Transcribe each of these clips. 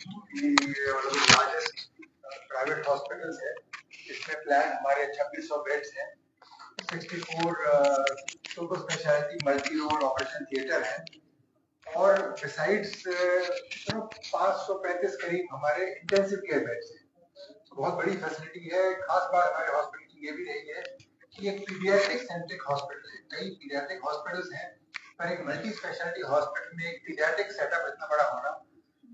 Largest private hospitals है। इसमें plan हमारे 2600 बेड्स हैं, 64 super speciality multi road operation theatre है, और बिसाइड्स 535 करीब हमारे इंटेंसिव केयर बेड्स हैं। तो बहुत बड़ी फैसिलिटी है। खास बात हमारे हॉस्पिटल की ये भी रही है कि एक पीडियाट्रिक सेंट्रिक हॉस्पिटल है। कई पीडियाट्रिक हॉस्पिटल्स हैं, पर एक मल्टी स्पेशलिटी हॉस्पिटल में एक पीडियाट्रिक सेटअप इतना बड़ा होना,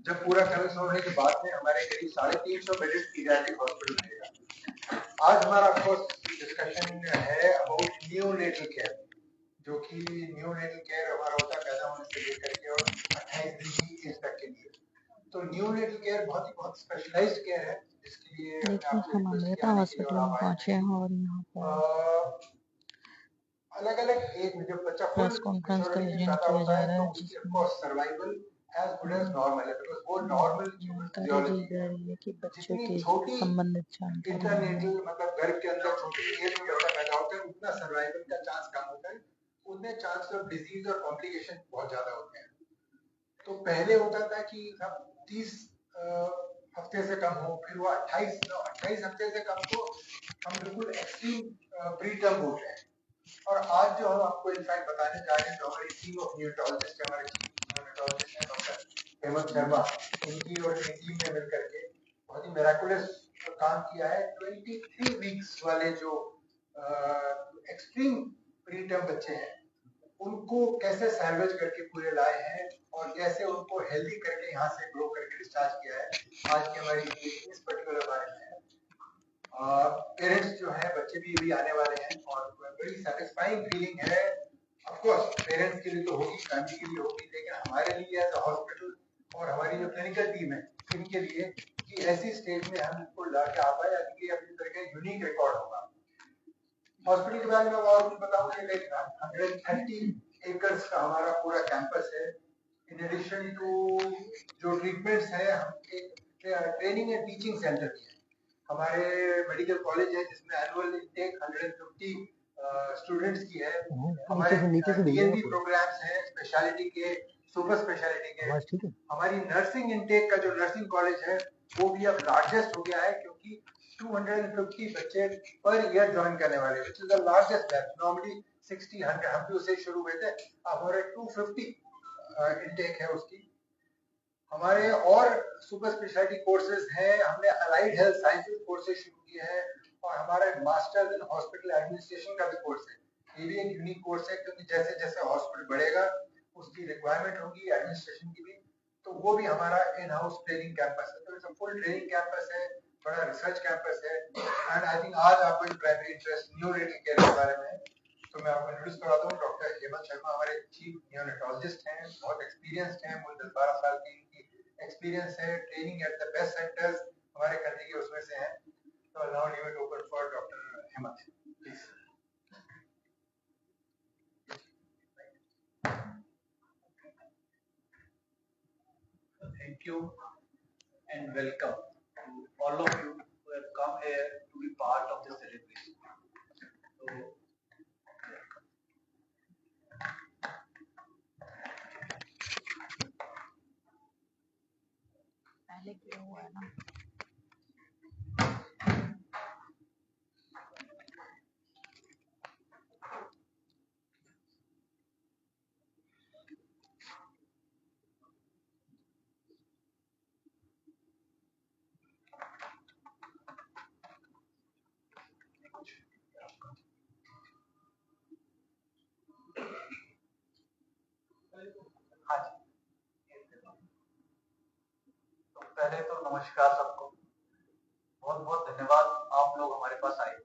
जब पूरा कमिश्न होने के बाद में हमारे करीब 350 बेडेड पीडियाट्रिक हॉस्पिटल रहेगा। आज हमारा ऑफकोर्स डिस्कशन है अबाउट न्यूनेटल केयर, जो कि न्यूनेटल केयर हमारा होता है पैदा होने से लेकर के और 28 दिन की एज तक के लिए। तो न्यूनेटल केयर बहुत स्पेशलाइज्ड केयर है, जिसके लिए देखिए हम अमृता हॉस्पिटल में पहुंचे हैं और यहाँ पर अलग अलग एज में जब बच्चा फुल प्रेस कॉन्फ्रेंस का मैच्योरिटी में आयोजन पैदा किया होता जा है रहा तो है, उसकी ऑफ जिसमें course survival as good as normal है, बिकॉज वो नॉर्मल ह्यूमन जानकारी दी फिजियोलॉजी जा है। रही है कि बच्चों जितनी की छोटी संबंधित जानकारी इंटरनेटल मतलब गर्भ के अंदर छोटी एज में बच्चा पैदा होता है, उतना सर्वाइवल का चांस कम होता है, उतने चांस ऑफ डिजीज और कॉम्प्लिकेशन बहुत ज्यादा होते हैं। तो पहले होता था कि अब 30 हफ्ते से कम हो, फिर वो 28 हफ्ते से कम को हम बिल्कुल एक्सट्रीम प्री टर्म बोलते हैं। और आज जो हम आपको इनफैक्ट बताने जा रहे हैं, जो हमारी टीम ऑफ न्यूरोलॉजिस्ट हमारे न्यूरोलॉजिस्ट हैं डॉक्टर हेमंत शर्मा, इनकी और इनकी टीम ने मिलकर के बहुत ही मेराकुलस काम किया है। 23 वीक्स वाले जो एक्सट्रीम प्री टर्म बच्चे हैं, उनको कैसे सैल्वेज करके पूरे लाए हैं और कैसे उनको हेल्दी करके यहाँ से ग्रो करके डिस्चार्ज किया है, आज की हमारी मीटिंग इस पर्टिकुलर बारे में है। पेरेंट्स जो है बच्चे भी अभी आने वाले हैं और बड़ी सेटिस्फाइंग फीलिंग है। ऑफ कोर्स पेरेंट्स के लिए तो होगी, फैमिली के लिए होगी, लेकिन हमारे लिए एज अ हॉस्पिटल और हमारी जो क्लिनिकल टीम है इनके लिए कि ऐसी स्टेज में हम इनको ला के आ पाए, ये अपनी तरह का यूनिक रिकॉर्ड होगा। हॉस्पिटल के बारे में और कुछ बताऊं, ये 130 एकर्स का हमारा पूरा कैंपस है। इन एडिशन टू जो ट्रीटमेंट्स है, हम एक ट्रेनिंग एंड टीचिंग सेंटर भी है। हमारे मेडिकल कॉलेज है जिसमें एनुअल इनटेक 150 स्टूडेंट्स की है। हमारे डीएनबी प्रोग्राम्स हैं स्पेशलिटी के, सुपर स्पेशलिटी के। हमारी नर्सिंग इनटेक का जो नर्सिंग कॉलेज है वो भी अब लार्जेस्ट हो गया है, क्योंकि 250 बच्चे पर ईयर ज्वाइन करने वाले, which is the largest batch. Normally 60 100 हम भी उससे शुरू हुए थे, अब हमारे 250 इनटेक है उसकी। हमारे और सुपर स्पेशलिटी कोर्सेज हैं। हमने अलाइड हेल्थ साइंसेज कोर्सेज शुरू किए हैं, और हमारा मास्टर्स इन हॉस्पिटल एडमिनिस्ट्रेशन का भी कोर्स है। ये भी एक यूनिक कोर्स है, क्योंकि जैसे जैसे हॉस्पिटल बढ़ेगा उसकी रिक्वायरमेंट होगी एडमिनिस्ट्रेशन की भी, तो वो भी हमारा इन हाउस ट्रेनिंग कैंपस है। तो इट्स फुल ट्रेनिंग कैंपस है, बड़ा रिसर्च कैंपस है। एंड आई थिंक आज आपको प्राइमरी इंटरेस्ट न्यूरोलॉजी केयर के बारे में है, तो मैं आपको इंट्रोड्यूस कराता हूँ। डॉक्टर हेमंत शर्मा हमारे चीफ न्यूरोलॉजिस्ट हैं, बहुत एक्सपीरियंस्ड हैं, मुझे 10-12 साल की एक्सपीरियंस है, training at the best centres हमारे कंट्री के उसमें से हैं। तो now leave it open for doctor Hemant, please. Thank you and welcome to all of you who have come here to be part of this celebration. So, पहले क्यों हुआ है ना। हाँ जी, तो पहले तो नमस्कार सबको, बहुत बहुत धन्यवाद आप लोग हमारे पास आए।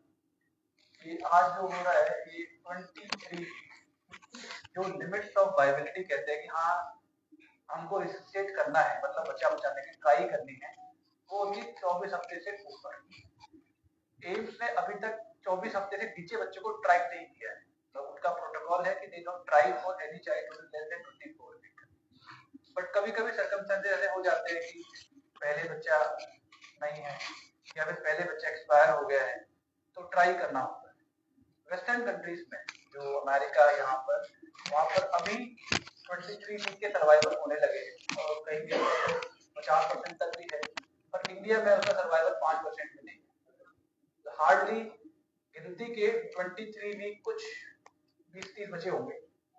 कि आज जो हो रहा है ये 23 जो लिमिट्स ऑफ वायबिलिटी कहते हैं कि हाँ हमको रिसर्च करना है, मतलब बच्चा बचाने की ट्राई करनी है, वो भी 24 हफ्ते से ऊपर। एम्स ने अभी तक 24 हफ्ते से नीचे बच्चे को ट्राई नहीं किया है, तो उनका प्रोटोकॉल है कि they don't try for any child less than 24 week. But कभी कभी सर्कमस्टेंसेस ऐसे हो जाते हैं कि पहले बच्चा नहीं है या फिर पहले बच्चा एक्सपायर हो गया है, तो ट्राई करना होता है। वेस्टर्न कंट्रीज में जो अमेरिका, यहाँ पर वहाँ पर अभी 23 वीक के सर्वाइवल होने लगे हैं, और कहीं 50% तक भी है, पर इंडिया में उसका सर्वाइवल 5% भी नहीं है। हार्डली गिनती के 23 वीक कुछ 20-30 बचे होंगे,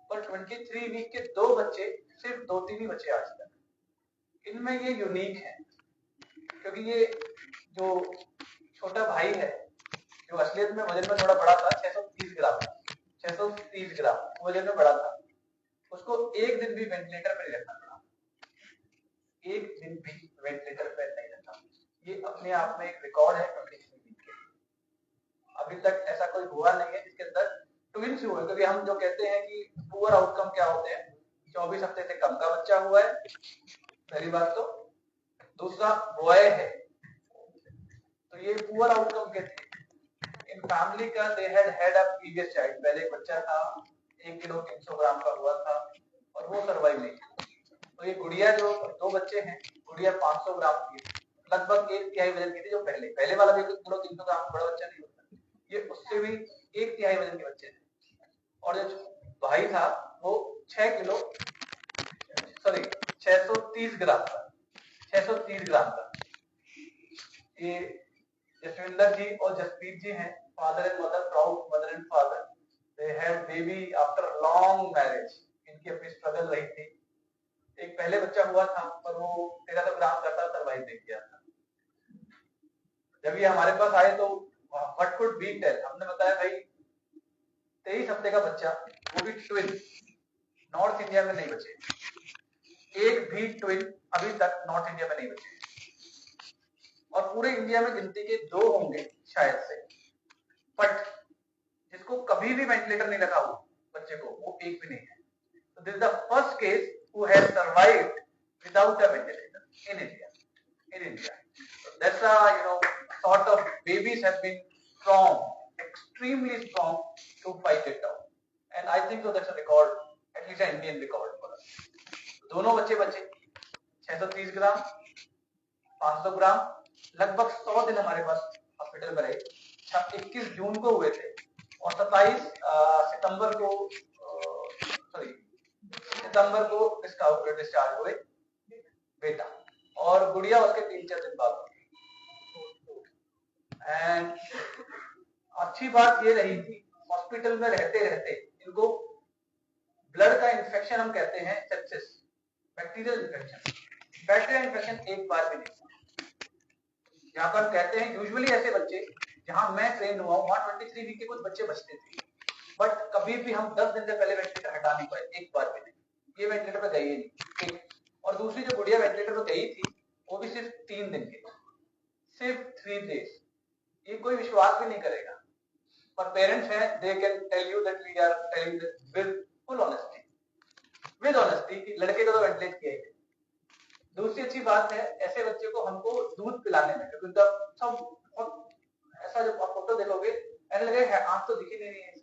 पर 23 वीक के 2 बच्चे सिर्फ 2-3 ही बचे आज तक। इनमें ये यूनिक है, क्योंकि ये जो छोटा भाई है, जो असलियत में वजन में थोड़ा बड़ा था, 630 ग्राम 630 ग्राम वजन में बड़ा था, उसको एक दिन भी वेंटिलेटर पर नहीं रखना पड़ा, एक दिन भी वेंटिलेटर पर नहीं रखा। ये अपने आप में एक रिकॉर्ड है 23 वीक के। अभी तक ऐसा कोई हुआ नहीं है जिसके अंदर ट्विंस हुए, क्योंकि हम जो कहते हैं कि पुअर आउटकम क्या होते हैं, 24 हफ्ते से कम का बच्चा हुआ है, पहली बात तो। दूसरा बॉय है, तो ये पुअर आउटकम के थे। इन फैमिली का they had a previous child, पहले एक बच्चा था 1 किलो 300 ग्राम का हुआ था और वो सर्वाइव नहीं किया। तो ये गुड़िया जो 2 बच्चे हैं, गुड़िया 500 ग्राम की, लगभग 1/3 वजन की थी, जो पहले वाला भी 1 किलो 300 ग्राम बड़ा बच्चा नहीं होता, ये उससे भी 1/3 वजन के बच्चे थे। और जो भाई था वो 630 ग्राम का, 630 ग्राम का। ये जसविंदर जी और जसप्रीत जी हैं, father and mother, proud mother and father. They had baby after long marriage. इनकी अपनी स्ट्रगल रही थी। एक पहले बच्चा हुआ था, पर वो 1300 ग्राम का था, सर्वाइव नहीं किया था। जब ये हमारे पास आए तो व्हाट कुड बी टेल, हमने बताया भाई 23 हफ्ते का बच्चा, वो भी ट्विन, नॉर्थ इंडिया में नहीं बचे, एक भी ट्विन अभी तक नॉर्थ इंडिया में नहीं बचे, और पूरे इंडिया में गिनती के 2 होंगे शायद से, बट जिसको कभी भी वेंटिलेटर नहीं लगा हुआ बच्चे को, वो एक भी नहीं है। So this is the first case who has survived without a ventilator in India. So that's sort of babies have been strong, extremely strong to fight it out, and I think so that's a record, at least an Indian record for us. दोनों बच्चे 630 ग्राम 500 ग्राम, लगभग 100 दिन हमारे पास hospital में रहे। 21 जून को हुए थे और 27 सितंबर को डिस्चार्ज हुए बेटा, और गुड़िया उसके 3-4 दिन बाद। एंड अच्छी बात ये रही थी, हॉस्पिटल में रहते रहते इनको ब्लड का इन्फेक्शन, हम कहते हैं सेप्सिस, बैक्टीरियल इन्फेक्शन एक बार भी नहीं। यहाँ पर हम कहते हैं यूजुअली ऐसे बच्चे, जहां मैं ट्रेन हुआ हूँ, वहां 23 वीक के कुछ बच्चे बचते थे, बट कभी भी हम 10 दिन से पहले वेंटिलेटर हटा नहीं पाए, एक बार भी नहीं। ये वेंटिलेटर पे गई ही नहीं। और दूसरी जो गुड़िया वेंटिलेटर पे गई थी, वो भी सिर्फ 3 दिन के, सिर्फ 3 डेज। ये कोई विश्वास भी नहीं करेगा, पर पेरेंट्स हैं, they can tell you that we are telling this with full honesty कि लड़के को तो वेंटिलेट किया है। दूसरी अच्छी बात है, ऐसे बच्चे को हमको दूध पिलाने में, क्योंकि सब ऐसा, जब आप फोटो देखोगे ऐसा लगेगा आंख तो दिखी नहीं है,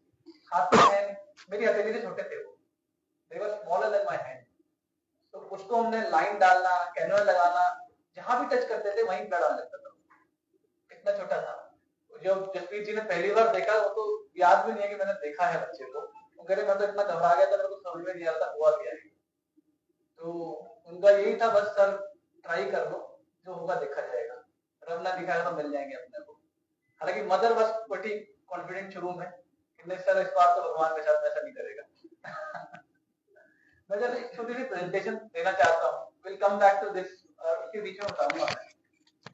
हाथ में है, मेरी हथेली से छोटे थे वो, they were smaller than my hand। तो उसको हमने लाइन डालना, कैनुला लगाना, जहां भी टच करते थे वहीं ब्लड आने लगता था, इतना छोटा था। जब जसप्रीत जी ने पहली बार देखा, वो तो याद भी नहीं है कि मैंने देखा है बच्चे को, वो कह रहे मैं तो इतना घबरा गया था, मेरे को समझ में नहीं आ रहा था हुआ क्या है। तो उनका यही था, बस सर ट्राई कर लो, जो होगा देखा जाएगा, रब ना दिखाएगा तो मिल जाएंगे अपने को। हालांकि मदर बस बड़ी कॉन्फिडेंट शुरू में, सर इस बार तो भगवान के साथ ऐसा नहीं करेगा। मैं जब एक छोटी सी प्रेजेंटेशन देना चाहता हूँ, will come back to this, इसके बीच में बताऊंगा।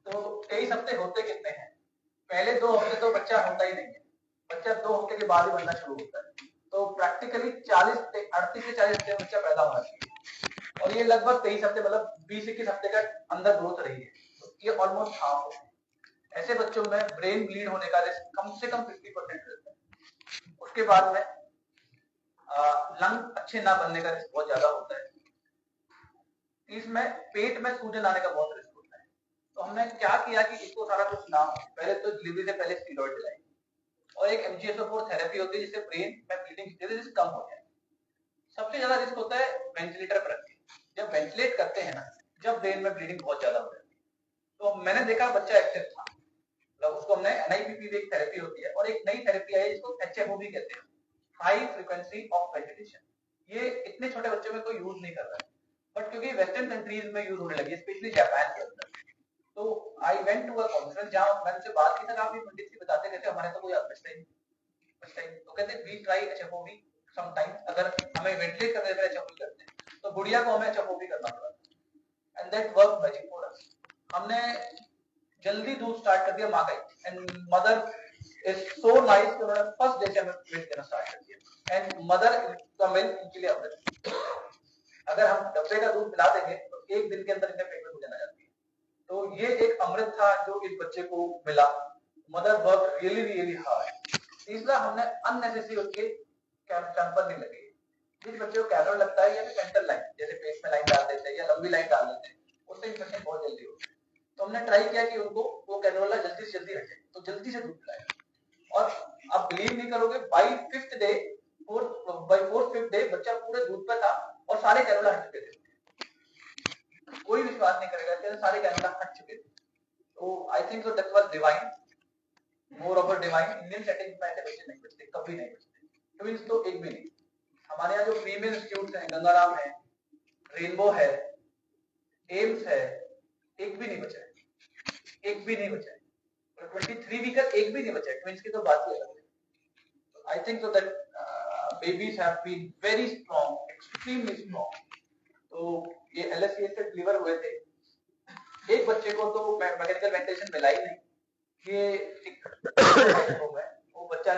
तो 23 हफ्ते होते कितने हैं? पहले 2 हफ्ते तो बच्चा होता ही नहीं है, बच्चा 2 हफ्ते के बाद ही बनना शुरू होता है। तो प्रैक्टिकली 38 से 40 हफ्ते में बच्चा पैदा होना चाहिए, और ये लगभग 23 हफ्ते, मतलब 20-21 हफ्ते का अंदर ग्रोथ रही है, तो ये ऑलमोस्ट हाफ है। ऐसे बच्चों में ब्रेन ब्लीड होने का रिस्क कम से कम 50% रहता है। उसके बाद में लंग अच्छे ना बनने का रिस्क बहुत ज्यादा होता है। इसमें पेट में सूजन आने का बहुत रिस्क होता है। तो हमने क्या किया कि इसको सारा कुछ ना हो, पहले तो डिलीवरी से पहले स्टीरॉइड दिलाई, और एक MgSO4 थेरेपी होती है जिससे ब्रेन में ब्लीडिंग कम हो जाए। सबसे ज्यादा रिस्क होता है वेंटिलेटर पर रख के, जब वेंटिलेट करते हैं ना, जब ब्रेन में ब्लीडिंग बहुत ज्यादा हो जाती है। तो मैंने देखा बच्चा एक्टिव था, मतलब उसको हमने NIPP एक थेरेपी होती है, और एक नई थेरेपी आई जिसको HFO भी कहते हैं, हाई फ्रीक्वेंसी ऑफ वेंटिलेशन। ये इतने छोटे बच्चों में कोई यूज नहीं कर रहा है, बट क्योंकि वेस्टर्न कंट्रीज में यूज होने लगी, स्पेशली जापान के अंदर, तो I went to a conference जहां मैंने उनसे बात की था, आप ये 23 बताते कहते हमारे तो कोई बचता ही तो कहते वी ट्राई एचएफओवी समटाइम्स, अगर हमें वेंटिलेट करने में एचएफओवी करते हैं तो गुड़िया को हमें एचएफओवी करना पड़ा, and that work magic for us. हमने जल्दी दूध स्टार्ट कर दिया माँ का, and mother is so nice कि उन्होंने फर्स्ट डे से हमें मिल्क देना स्टार्ट कर दिया, एंड मदर का मिल्क इनके लिए अमृत। अगर हम डब्बे का दूध पिला देंगे तो एक दिन के अंदर इन्हें पेट में भूजन आ जाती है। तो ये एक अमृत था जो इस बच्चे को मिला। Mother work really really hard. तीसरा, हमने अननेसेसरी उसके कैंपर नहीं लगे। जिस बच्चे को कैनोल लगता है या फिर सेंटर लाइन, जैसे पेट में लाइन डाल देते हैं या लंबी लाइन डाल देते हैं, उससे इन्फेक्शन बहुत जल्दी होता है। तो हमने ट्राई किया कि उनको वो कैनोला जल्दी से जल्दी हटे, तो जल्दी से दूध पिलाए। और आप बिलीव नहीं करोगे, बाई फिफ्थ डे बच्चा पूरे दूध पे था और सारे कैनोला हट चुके थे। कोई विश्वास नहीं करेगा कि सारे कैनोला हट चुके थे। तो आई think so that was divine, more of a divine. Indian setting में ऐसे बच्चे नहीं बचते, कभी नहीं बचते। ट्विंस तो एक भी नहीं। हमारे यहाँ जो फीमेल इंस्टीट्यूट हैं, गंगाराम है, रेनबो है, एम्स है, एक भी नहीं बचा है, एक भी नहीं बचा है। 23 वीक एक भी नहीं बचा है। ट्विंस की तो बात ही अलग है। I think so that babies have been very strong, extremely strong. तो ये एलएससीएस से डिलीवर हुए थे। एक बच्चे को तो मैकेनिकल वेंटिलेशन मिला ही नहीं। ये वो बच्चा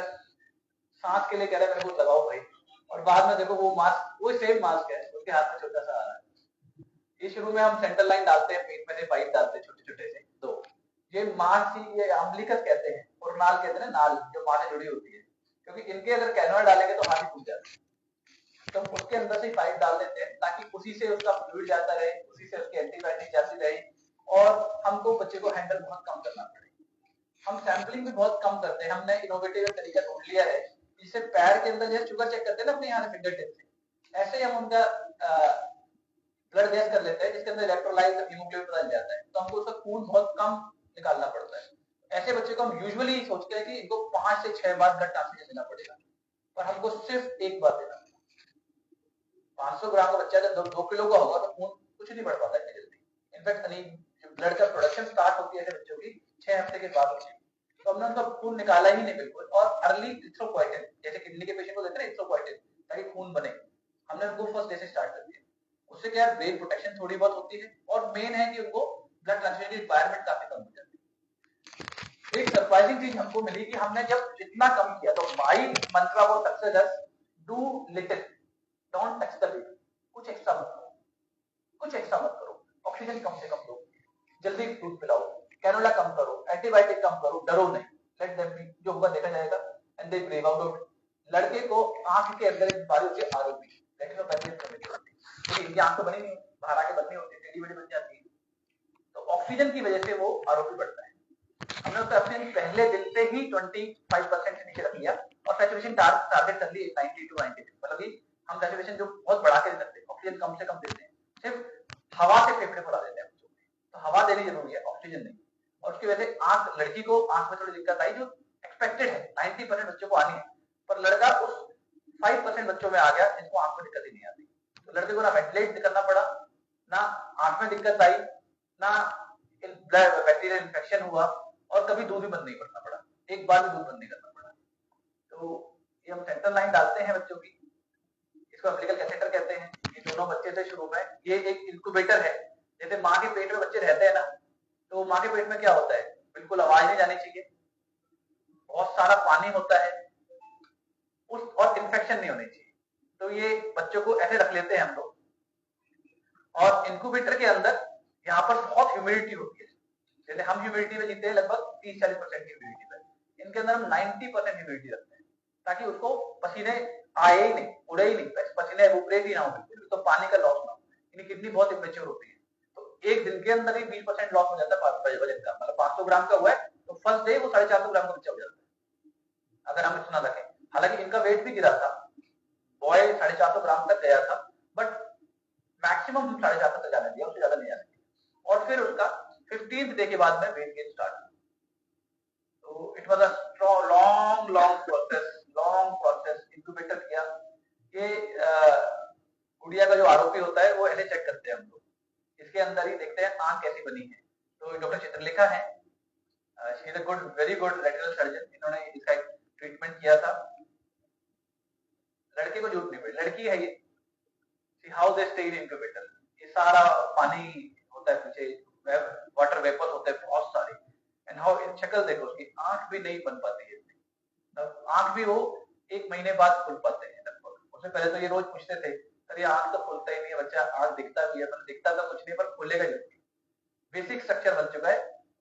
सांस के लिए कह रहा है मेरे को लगाओ भाई, और बाद में देखो वो मास्क, वो सेम मास्क है, उसके हाथ में छोटा सा आ रहा है। ये शुरू में हम सेंट्रल लाइन डालते हैं, पेट में से पाइप डालते हैं छोटे छोटे से, तो ये मास्क ही, ये अम्बिलिकस कहते हैं और नाल कहते हैं, नाल जो माँ से जुड़ी होती है, क्योंकि इनके अगर कैनोल डालेंगे तो हाथ ही टूट जाता है। तो उसके अंदर से पाइप डाल देते हैं ताकि उसी से उसका फ्लूइड जाता रहे, उसी से उसकी एंटीबायोटिक जाती रहे, और हमको बच्चे को हैंडल बहुत कम करना पड़े। हम सैंपलिंग भी बहुत कम करते हैं। हमने इनोवेटिव तरीका ढूंढ लिया है, जिससे पैर के अंदर जैसे शुगर चेक करते हैं ना अपने यहाँ फिंगर टिप से, ऐसे ही हम उनका ब्लड गैस कर लेते हैं, जिसके अंदर इलेक्ट्रोलाइट और हीमोग्लोबिन बदल जाता है। तो हमको उसका खून बहुत कम निकालना पड़ता है। ऐसे बच्चे को हम यूजुअली सोचते हैं कि इनको 5 से 6 बार ब्लड ट्रांसफ्यूजन देना पड़ेगा, पर हमको सिर्फ एक बार देना। 500 ग्राम का बच्चा जब 2 किलो का होगा तो खून कुछ नहीं बढ़ पाता इतनी जल्दी। इनफैक्ट ब्लड का प्रोडक्शन स्टार्ट होती है ऐसे बच्चों की 6 हफ्ते के बाद होती है। तो हमने उनका खून निकाला ही नहीं बिल्कुल, और अर्ली इथ्रोपोइटिन, जैसे किडनी के पेशेंट को देते हैं इथ्रोपोइटिन ताकि खून बने, हमने उनको फर्स्ट डे से स्टार्ट कर दिया। उससे क्या है, ब्रेन प्रोटेक्शन थोड़ी बहुत होती है, और मेन है कि उनको ब्लड ट्रांसफ्यूजन की रिक्वायरमेंट काफी कम हो जाती है। एक सरप्राइजिंग चीज हमको मिली कि हमने जब जितना कम किया, तो माई मंत्रा वो success, do little, don't touch the baby, कुछ एक्स्ट्रा मत करो, कुछ एक्स्ट्रा मत करो, ऑक्सीजन कम से कम दो, जल्दी दूध पिलाओ, कैनोला कम करो, एंटीबायोटिक कम करो, डरो नहीं, लेट देम बी, जो होगा देखा जाएगा, एंड दे ब्रेव आउट। लड़के को आंख के अंदर एक बीमारी होती है आरओपी, रेटिनोपैथी होती है, इनकी आंख तो बनी नहीं, बाहर आके बननी होती है, टेढ़ी बड़ी बन जाती है, तो ऑक्सीजन की वजह से वो आरओपी बढ़ता है। हमने उसका ऑक्सीजन पहले दिन से ही 25% से नीचे रख लिया, और सैचुरेशन टारगेट कर ली 90 to 92, मतलब कि हम सैचुरेशन जो बहुत बढ़ा के नहीं रखते, ऑक्सीजन कम से कम देते हैं, सिर्फ हवा से फेफड़े फुला देते हैं। तो हवा देनी जरूरी है, ऑक्सीजन नहीं। और उसकी वजह से आंख, लड़की को आंख में थोड़ी दिक्कत आई, जो एक्सपेक्टेड है, 90% बच्चों को आनी है, पर लड़का उस 5% बच्चों में आ गया जिनको आंख में दिक्कत ही नहीं आती। तो लड़के को ना वेंटिलेट करना पड़ा, ना आंख में दिक्कत आई, ना बैक्टीरियल इन्फेक्शन हुआ, और कभी दूध भी बंद नहीं करना पड़ा, एक बार भी दूध बंद नहीं करना पड़ा। तो ये हम सेंट्रल लाइन डालते हैं बच्चों की, इसको अम्बिलिकल कैथेटर कहते हैं। ये दोनों बच्चे से शुरू में, ये एक इंक्यूबेटर है, जैसे माँ के पेट में बच्चे रहते हैं ना, तो माँ के पेट में क्या होता है, बिल्कुल आवाज नहीं जानी चाहिए, बहुत सारा पानी होता है, और इन्फेक्शन नहीं होनी चाहिए। तो ये बच्चों को ऐसे रख लेते हैं हम लोग, और इंक्यूबेटर के अंदर यहाँ पर बहुत ह्यूमिडिटी होती है, जैसे हम ह्यूमिडिटी में जीते हैं लगभग 30-40% की ह्यूमिडिटी में, इनके अंदर हम 90% ह्यूमिडिटी रखते हैं, ताकि उसको पसीने आए ही नहीं, उड़े ही नहीं, पसीने एवोपरेट ही ना हो बिल्कुल, तो पानी का लॉस ना हो। इनकी किडनी बहुत इमेच्योर होती है, तो एक दिन के अंदर ही 20% लॉस हो जाता है वजन का, मतलब 500 ग्राम का हुआ है तो फर्स्ट डे वो 450 ग्राम का बच्चा हो जाता है, अगर हम इतना रखें। हालांकि इनका वेट भी गिरा था, बॉय 450 ग्राम तक गया था, बट मैक्सिमम हम 450 तक जाने दिया, उससे ज्यादा नहीं जाने दिया। और फिर उसका 15th डे के बाद में वेट गेन स्टार्ट। तो it was a long process, incubator किया, ये गुड़िया का जो आरोपी होता है वो ऐसे चेक करते हैं हम लोग, इसके अंदर ही देखते हैं आंख कैसी बनी है। तो डॉक्टर चित्रलेखा है, she is a good, very good retinal surgeon, इन्होंने इसका ट्रीटमेंट किया था। लड़के को झूठ नहीं बोली, लड़की है ये। See how they stay in incubator, ये सारा पानी होता है पीछे, वाटर वेपर्स होते हैं बहुत सारे, एंड हाउ शक्ल देखो उसकी, आंख भी नहीं बन पाती है, आंख भी वो 1 महीने बाद खुल पाते हैं लगभग। उससे पहले तो ये रोज पूछते थे सर ये आंख तो खुलता ही नहीं है, बच्चा आंख दिखता भी है, पर दिखता तो कुछ नहीं पर खुलेगा जल्दी। बेसिक स्ट्रक्चर बन चुका है,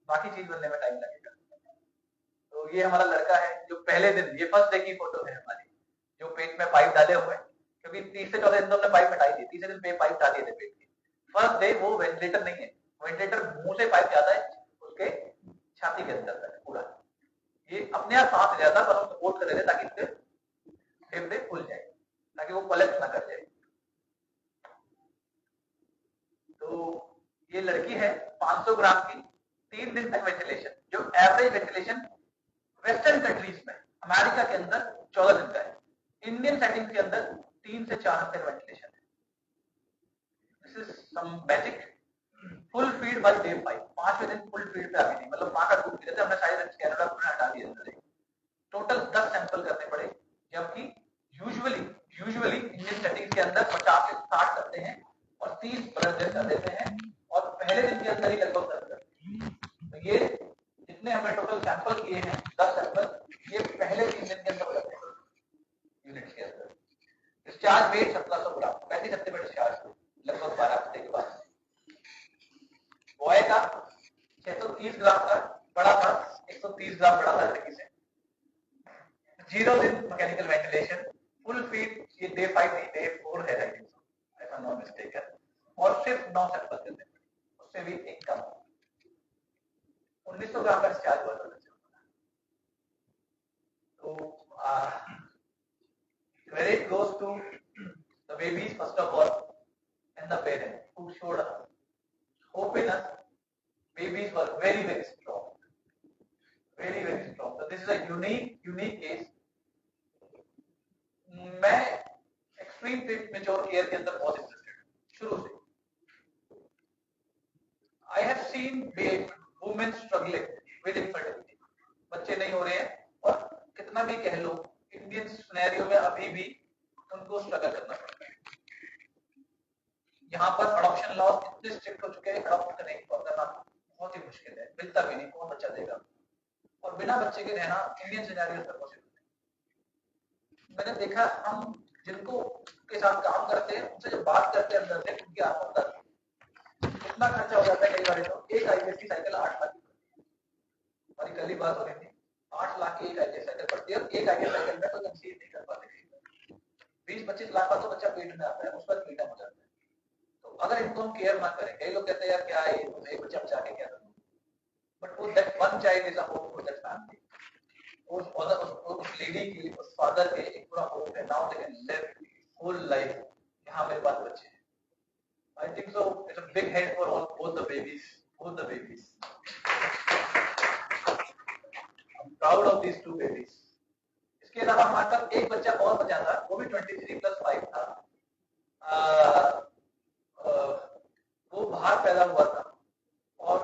बाकी चीज बनने में टाइम लगेगा। तो ये हमारा लड़का है जो पहले दिन, ये फर्स्ट डे की फोटो है हमारी, जो पेट में पाइप डाले हुए हैं, क्योंकि 30 से 14 दिन तो हमने पाइप हटाई थी, तीसरे दिन पे पाइप डाल दिए थे पेट की। फर्स्ट डे वो वेंटिलेटर नहीं है, वेंटिलेटर मुंह से पाइप जाता है उसके छाती के अंदर तक पूरा, ये अपने आप सांस ले जाता, पर हम सपोर्ट कर रहे थे ताकि फेफड़े खुल जाए, ताकि वो कोलैप्स ना कर जाए। तो ये लड़की है 500 ग्राम की, 3 दिन तक वेंटिलेशन, जो एवरेज वेंटिलेशन वेस्टर्न कंट्रीज में, अमेरिका के अंदर 14 दिन का है, इंडियन सेटिंग के अंदर 3 से 4 हफ्ते वेंटिलेशन है। This is some magic. Full feed by day 5, 5वें दिन फुल फीड पे आ गई थी, मतलब मां का दूध पी रहे थे, हमने सारे कैनेडा पूरा हटा दिया। टोटल 10 सैंपल करने पड़े, जबकि यूजुअली इंडियन सेटिंग के अंदर 50 से 60 करते हैं और 30 ब्लड टेस्ट कर देते हैं, और पहले दिन के अंदर ही लगभग 10 करते हैं। तो ये जितने हमने टोटल सैंपल किए हैं 10 सैंपल, ये पहले 3 दिन के अंदर हो जाते हैं यूनिट्स के अंदर। डिस्चार्ज वेट 1700 ग्राम, 35 हफ्ते में डिस्चार्ज, लगभग 12 हफ्ते के बाद। बॉय का 630 ग्राम का बड़ा था, 130 ग्राम बड़ा था लड़की से। 0 दिन मैकेनिकल वेंटिलेशन, फुल फीड, ये डे 5 नहीं डे 4 है आई एम नॉट मिस्टेकन, और सिर्फ 9 सैंपल करने पड़े, उससे भी एक कम। 1900 ग्राम का डिस्चार्ज हुआ था। तो credit goes to the babies first of all and the parents who showed us hope in us. Babies were very strong, very strong. So this is a unique case. मैं एक्सट्रीम मैच्योर केयर के अंदर बहुत interested हूँ शुरू से। I have seen women struggling with infertility, बच्चे नहीं हो रहे हैं, और कितना भी कह लो इंडियन सिनेरियो में अभी भी उनको स्ट्रगल करना पड़ता है। यहाँ पर अडॉप्शन लॉ इतने स्ट्रिक्ट हो चुके हैं, अडॉप्ट करना बहुत ही मुश्किल है, मिलता भी नहीं, कौन बच्चा देगा, और बिना बच्चे के रहना इंडियन सिनेरियो पर पॉसिबल नहीं। मैंने देखा हम जिनको के साथ काम करते हैं उनसे जब बात करते हैं अंदर से, उनकी आंखों तक इतना खर्चा हो जाता है कई बार। तो एक आईवीएफ की साइकिल 8 लाख की, हमारी कल ही बात हो रही थी, 8 लाख की एक आईवीएफ साइकिल पड़ती है, और एक आईवीएफ साइकिल में तो कंसीव नहीं कर पाते, 20-25 लाख का तो बच्चा पेट में आता है, उस पर पीटा हो जाता है। तो अगर इनको हम केयर ना करें, कई लोग कहते हैं यार क्या है एक बच्चा बचा के क्या करूं, बट वो that one child is a hope for that family. उस लेडी की, उस फादर के एक पूरा होप है, now they can live full life, यहाँ मेरे पास बच्चे हैं। I think so it's a big head for both the babies. I'm proud of these 2 babies. इसके अलावा हमारे पास एक बच्चा और बचा था, वो भी 23+5 था। वो बाहर पैदा हुआ था और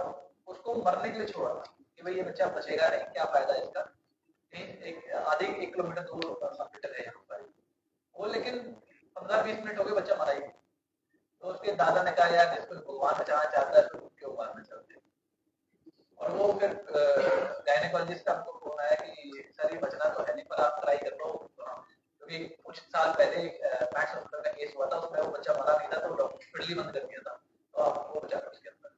उसको मरने के लिए छोड़ा था कि भाई ये बच्चा बचेगा नहीं, क्या फायदा इसका। आधे 1 किलोमीटर दूर होता हॉस्पिटल है यहाँ पर, वो लेकिन 15-20 मिनट हो गए बच्चा मरा ही। तो उसके दादा ने कहा यार जिसको भगवान बचाना चाहता है तो क्यों मारना चाहते हैं। और वो फिर गायनेकोलॉजिस्ट का हमको फोन आया कि सर ये बचना तो है नहीं, पर आप ट्राई कर लो, क्योंकि कुछ साल पहले मैक्स हॉस्पिटल का केस हुआ था, उसमें वो बच्चा मरा नहीं था, तो हॉस्पिटल ही बंद कर दिया था, तो आप वो बचा लो उसके अंदर।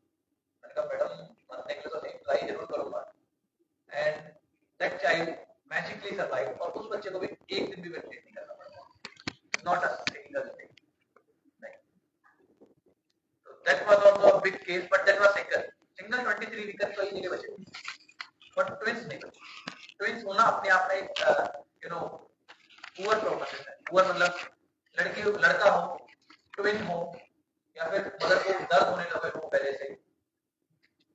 मैंने कहा मैडम मरने के लिए तो नहीं, ट्राई जरूर करूंगा। And that child magically survive, और उस बच्चे को भी एक दिन भी वेंटिलेट नहीं करना पड़ा, not a single day. That was also a big case, but that was single 23 weaker तो ही बचे, but twins नहीं बचे। twins होना अपने आप में एक पुअर प्रोग्नोसिस है। पुअर मतलब लड़का हो, ट्विन हो, या फिर मदर को दर्द होने लगे हो पहले से,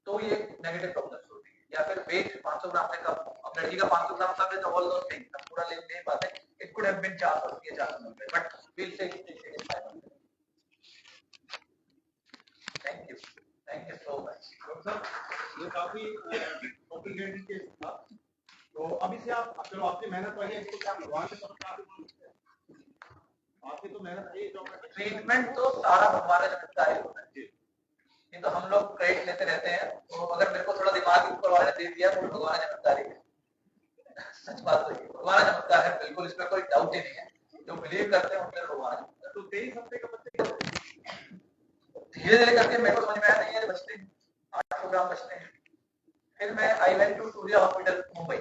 तो ये नेगेटिव प्रोग्नोसिस होती है। या फिर वेट 500 ग्राम से कम, अब लड़की का 500 ग्राम कम है तो ऑल दोस थिंग्स हम पूरा ले नहीं पाते, इट कुड हैव बीन 400 या 490, बट विल से 500। सर ये काफी कॉम्प्लिकेटेड केस था, तो अभी से आप चलो आपकी मेहनत रही है, इसको क्या भगवान से समझ आपकी तो मेहनत है जो ट्रीटमेंट तो सारा भगवान ने जिम्मेदारी होता है, ये तो हम लोग क्रेडिट लेते रहते हैं। तो अगर मेरे को थोड़ा दिमाग ऊपर वाले दे दिया तो भगवान ने जिम्मेदारी है, सच बात तो ये भगवान जिम्मेदार है, बिल्कुल इसमें कोई डाउट ही नहीं है। जो बिलीव करते हैं उनमें भगवान है। तो 23 हफ्ते का बच्चे धीरे धीरे करके मेरे को समझ में आया नहीं है बचते 800 ग्राम बचते हैं। फिर मैं I went to Surya hospital Mumbai.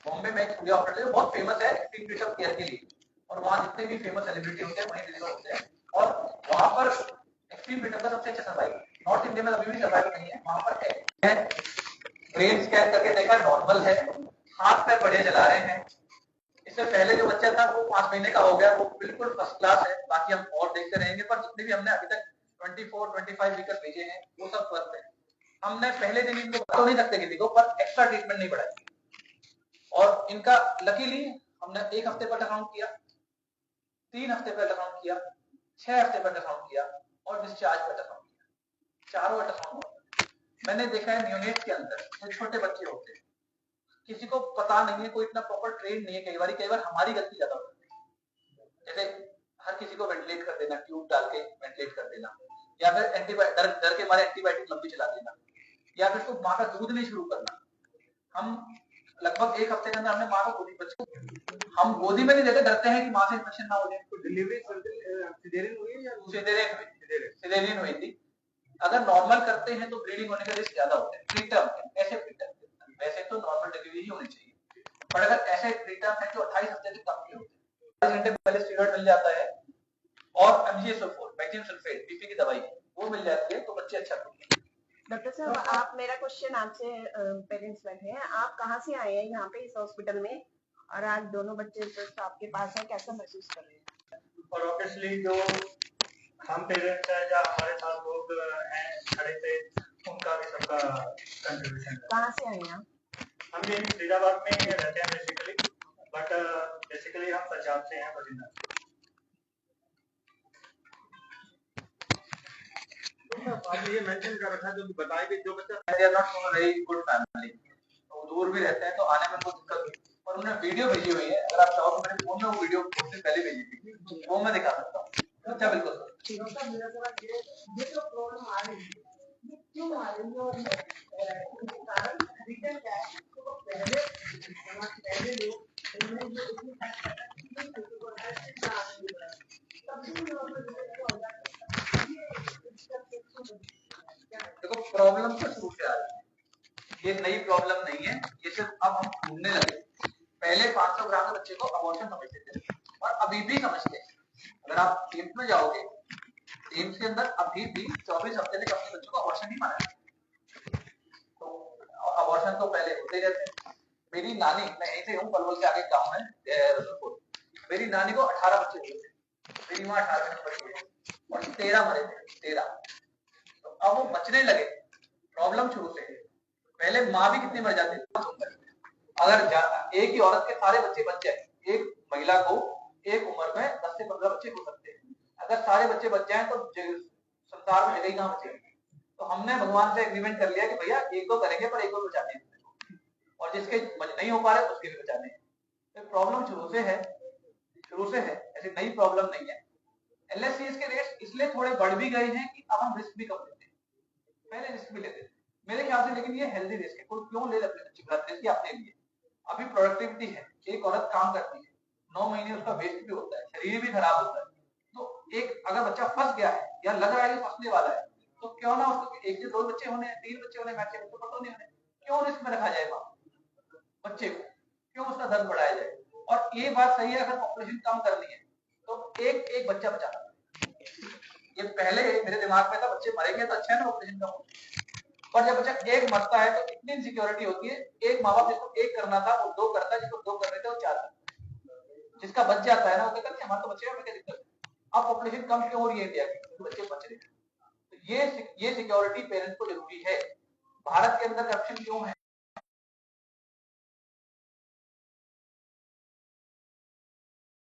Bombay में एक सूर्या हॉस्पिटल है बहुत फेमस है एक्सट्रीम केयर के लिए, और वहाँ जितने भी फेमस सेलिब्रिटी होते हैं वहीं डिलीवर होते हैं, और वहाँ पर एक्सट्रीम का सबसे अच्छा सर्वाइवल नॉर्थ इंडिया में अभी भी सर्वाइवल नहीं है, वहाँ पर है। ब्रेन स्कैन करके देखा नॉर्मल है, हाथ पैर बढ़िया चला रहे हैं। इससे पहले जो बच्चा था वो 5 महीने का हो गया, वो बिल्कुल फर्स्ट क्लास है। बाकी हम और देखते रहेंगे, पर जितने भी हमने अभी तक 24-25 वीकर्स भेजे हैं वो सब फर्स्ट है। हमने पहले दिन इनको तो नहीं सकते किसी को, पर एक्स्ट्रा ट्रीटमेंट नहीं बढ़ाई, और इनका लकीली हमने 1 हफ्ते पर अकाउंट किया, 3 हफ्ते पर अकाउंट किया, 6 हफ्ते पर अकाउंट किया, और डिस्चार्ज पर अकाउंट किया। चारों अकाउंट मैंने देखा है नियोनेट के अंदर जो छोटे बच्चे होते हैं, किसी को पता नहीं है, कोई इतना प्रॉपर ट्रेन नहीं है, कई बार हमारी गलती ज्यादा होती है। जैसे हर किसी को वेंटिलेट कर देना, ट्यूब डाल के वेंटिलेट कर देना, या फिर एंटीबायोटिक डर के मारे एंटीबायोटिक लंबी चला देना, या फिर उसको माँ का दूध नहीं शुरू करना। हम लगभग 1 हफ्ते के अंदर हमने माँ को गोदी बच्चे हम गोदी में नहीं देते, डरते हैं कि माँ से इन्फेक्शन ना हो जाए। तो डिलीवरी सिजेरियन हुई है या सिजेरियन हुई थी। अगर नॉर्मल करते हैं तो ब्लीडिंग होने का रिस्क ज्यादा होता है। प्रीटर्म ऐसे प्रीटर्म वैसे तो नॉर्मल डिलीवरी ही होनी चाहिए, पर अगर ऐसे प्रीटर्म है जो 28 हफ्ते से कम के होते हैं, 24 घंटे पहले स्टीरॉइड मिल जाता है, और MgSO4 मैग्नीशियम सल्फेट बीपी की दवाई वो मिल जाती है, तो बच्चे अच्छा होते हैं। डॉक्टर साहब, आप मेरा क्वेश्चन आपसे पेरेंट्स बैठे हैं, आप कहाँ से आए हैं यहाँ पे इस हॉस्पिटल में, और आज दोनों बच्चे तो आपके पास है, कैसा महसूस कर रहे हैं? और ऑब्वियसली जो हम पेरेंट्स हैं या हमारे साथ लोग हैं खड़े थे, उनका भी सबका कंट्रीब्यूशन है। कहाँ से आए हैं आप? हम भी फरीदाबाद में ही रहते हैं बेसिकली, बट बेसिकली हम पंजाब से हैं, बठिंडा। आपने ये मेंशन कर रखा है जो बताया कि जो बच्चा they are not from a very good family, तो दूर भी रहते हैं तो आने में कोई दिक्कत नहीं, और उन्होंने वीडियो भेजी हुई है, अगर आप चाहो तो मेरे फोन में वो वीडियो उससे पहले भेजी थी, वो मैं दिखा सकता हूँ। अच्छा बिल्कुल ये जो प्रॉब्लम आ रही है ये क्यों आ रही है, और इसके कारण रीजन क्या है? तो पहले लोग इन्होंने जो इतनी देखो प्रॉब्लम तो शुरू से आ रही है, ये नई प्रॉब्लम नहीं है, ये सिर्फ अब हम ढूंढने लगे। पहले 500 ग्राम के बच्चे को अबॉर्शन समझते थे, और अभी भी समझते हैं। अगर आप एम्स में जाओगे, एम्स के अंदर अभी भी 24 हफ्ते तक अपने बच्चों को अबॉर्शन नहीं माना है, तो अबॉर्शन तो पहले होते ही रहते हैं। मेरी नानी, मैं यहीं से हूँ, पलवल से आगे गाँव है रसूलपुर, मेरी नानी को 18 बच्चे हुए थे, मेरी माँ 18 में पड़ी है, और 13 मरे थे, 13। तो अब वो बचने लगे, प्रॉब्लम शुरू से है। पहले माँ भी कितनी मर जाती थी, अगर एक ही औरत के सारे बच्चे बच जाए, एक महिला को एक उम्र में 10 से 15 बच्चे हो सकते हैं, अगर सारे बच्चे बच जाएं तो संसार में जगह ही कहाँ बचेगी। तो हमने भगवान से एग्रीमेंट कर लिया कि भैया एक दो करेंगे, पर एक दो बचाने हैं, और जिसके नहीं हो पा रहे उसके भी बचाने हैं। तो प्रॉब्लम शुरू से है, ऐसी नई प्रॉब्लम नहीं है। LSCS के रेट इसलिए थोड़े बढ़ भी गए हैं कि अब हम रिस्क भी कम लेते हैं, पहले रिस्क भी लेते थे मेरे ख्याल से, लेकिन ये हेल्दी रिस्क है, कोई क्यों ले अपने बच्चे का रिस्क अपने लिए। अभी प्रोडक्टिविटी है, एक औरत काम करती है, 9 महीने उसका वेस्ट भी होता है, शरीर भी खराब होता है, तो एक अगर बच्चा फंस गया है या लग रहा है कि फंसने वाला है, तो क्यों ना उसको 1 से 2 बच्चे होने, 3 बच्चे होने, मैक्सिमम तो पता नहीं होने, क्यों रिस्क में रखा जाए बच्चे को, क्यों उसका दर्द बढ़ाया जाए। और ये बात सही है, अगर पॉपुलेशन कम करनी है तो एक बच्चा बचाना। ये पहले मेरे दिमाग में था बच्चे मरेंगे तो अच्छा है ना, पॉपुलेशन कम हो, पर जब बच्चा एक मरता है तो इतनी इनसिक्योरिटी होती है। एक माँ बाप जिसको 1 करना था वो 2 करता है, जिसको 2 करने थे वो 4 करता, जिसका बच जाता है ना वो कहता है हमारा तो बच्चे हमें क्या दिक्कत है। अब पॉपुलेशन कम क्यों हो रही है इंडिया की, तो बच्चे बच रहे हैं। तो ये सिक्योरिटी पेरेंट्स को जरूरी है। भारत के अंदर करप्शन क्यों है,